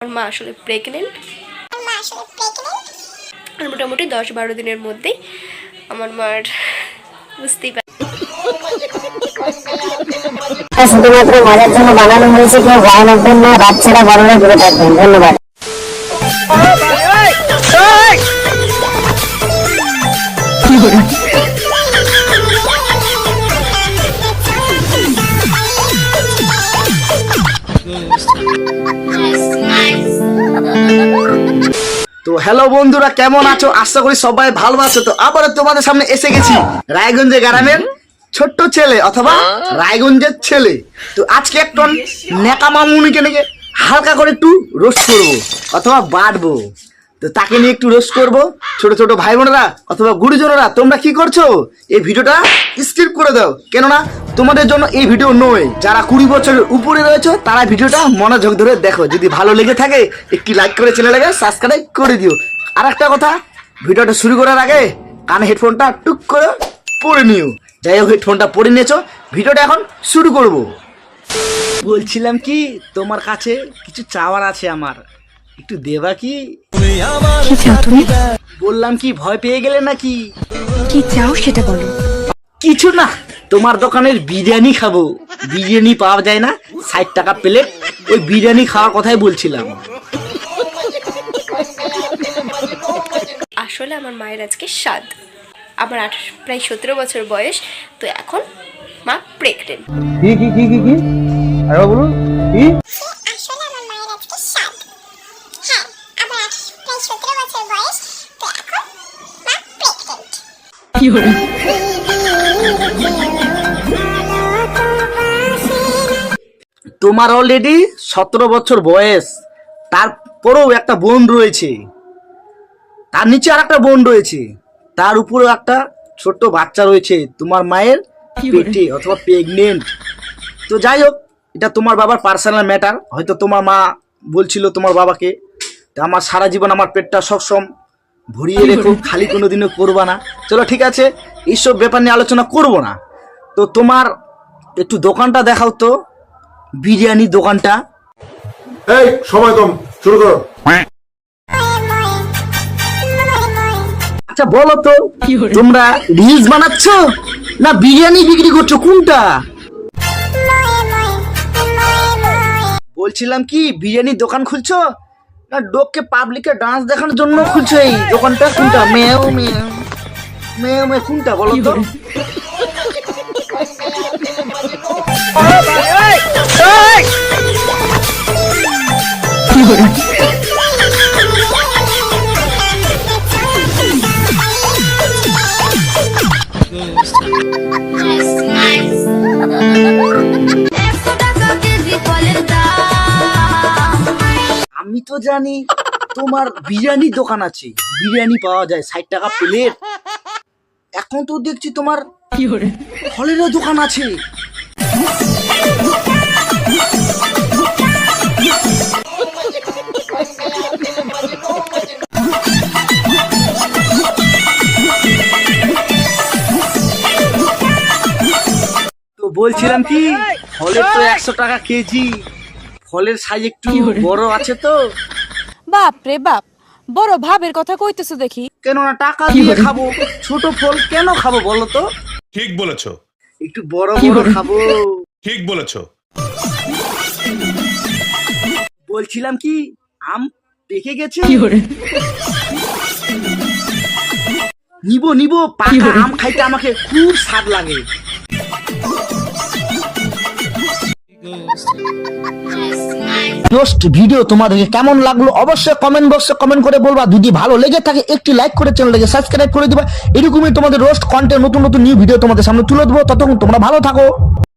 আমার মা আসলে প্রেগনেন্ট আর মোটামুটি 10-12 দিনের মধ্যেই আমার মার বুঝতেই পারি শুধুমাত্র মজার জন্য বানানো হয়েছে, কেউ গায়ে মাখবেন না, বাচ্চারা বড়রা দূরে থাকবেন। ধন্যবাদ। তো হ্যালো বন্ধুরা, কেমন আছো? আশা করি সবাই ভালো আছো। তো আবার তোমাদের সামনে এসে গেছি রায়গঞ্জে গ্রামের ছোট্ট ছেলে অথবা রায়গঞ্জের ছেলে। তো আজকে একটা নেকা মামুনিকে নাকি হালকা করে একটু রোস্ট করবো অথবা বাটবো। তো তাকে নিয়ে একটু রোস্ট করবো। ছোট ছোট ভাই বোনেরা অথবা গুরুজনেরা, তোমরা কি করছো? এই ভিডিওটা স্কিপ করে দাও, কেননা তোমাদের জন্য এই ভিডিও নয়। যারা 20 বছরের উপরে রয়েছে তারা ভিডিওটা মনোযোগ ধরে দেখো। যদি ভালো লেগে থাকে একটি লাইক করে চ্যানেলটাকে সাবস্ক্রাইব করে দিও। আর একটা কথা, ভিডিওটা শুরু করার আগে কানে হেডফোনটা টুক করে পরে নিও। যাই হোক, হেডফোনটা পরে নিয়েছো, ভিডিওটা এখন শুরু করব। বলছিলাম কি, তোমার কাছে কিছু চাওয়ার আছে আমার, একটু দেবা কি? কি চাও তুমি? বললাম কি, ভয় পেয়ে গেলে নাকি? কি চাও সেটা বলো। কিছু না, তোমার দোকানের বিরিয়ানি খাবো। বিরিয়ানি পাওয়া যায় না, 60 টাকা প্লেট। ওই বিরিয়ানি খাওয়ার কথাই বলছিলাম। আসলে আমার মায়ের আজকে সাধ। আমার প্রায় 17 বছর বয়স। তো এখন মা প্রেগনেন্ট। কি কি কি কি কি আরে বলুন কি? আসলে আমার মায়ের আজকে সাধ। হ্যাঁ, আমার প্রায় 17 বছর বয়স। তো এখন মা প্রেগনেন্ট। কি হলো? তোমার অলরেডি 17 বছর বয়স, তারপরেও একটা বোন রয়েছে, তার নিচে আর একটা বোন রয়েছে, তার উপরেও একটা ছোট্ট বাচ্চা রয়েছে তোমার মায়ের পেটে অথবা প্রেগনেন্ট। তো যাই হোক, এটা তোমার বাবার পার্সোনাল ম্যাটার। হয়তো তোমার মা বলছিল তোমার বাবাকে, আমার সারা জীবন আমার পেটটা সবসময় ভরিয়ে রেখো, খালি কোনোদিনও করবা না। চলো ঠিক আছে, এইসব ব্যাপার নিয়ে আলোচনা করব না। তো তোমার একটু দোকানটা দেখাও তো, বিরিয়ানি দোকানটা। এই সময় কম, শুরু করো। আচ্ছা বলো তো, তোমরা রিলস বানাচ্ছ না বিরিয়ানি বিক্রি করছো, কোনটা? বলছিলাম কি, বিরিয়ানি দোকান খুলছো না লোককে পাবলিকে ডান্স দেখানোর জন্য খুলছো এই দোকানটা? কোনটা? মেও মেও মেও মেও কোনটা বলো তো? আমি তো জানি তোমার বিরিয়ানি দোকান আছে, বিরিয়ানি পাওয়া যায় 60 টাকা প্লেট। এখন তো দেখছি তোমার ফলেরও দোকান আছে। তো বলছিলাম কি, ফলের তো 100 টাকা কেজি। ফলের সাইজ একটু বড় আছে তো। বাপ রে বাপ, বড় ভাবের কথা কইতেছো দেখি। কেন না টাকা দিয়ে খাবো, ছোট ফল কেন খাবো বলো তো? ঠিক বলেছো, একটু বড় বড় খাবো। ঠিক বলেছো। বলছিলাম কি, আম পেকে গেছে, নিবো নিবো। পাকা আম খাইতে আমাকে খুব স্বাদ লাগে। রোস্ট ভিডিও তোমাদেরকে কেমন লাগলো অবশ্যই কমেন্ট বক্সে কমেন্ট করে বলবা। যদি ভালো লেগে থাকে একটি লাইক করে চ্যানেলটাকে সাবস্ক্রাইব করে দিবা। এরকমই তোমাদের রোস্ট কন্টেন্ট, নতুন নতুন নিউ ভিডিও তোমাদের সামনে তুলে দেবো। ততক্ষণ তোমরা ভালো থাকো।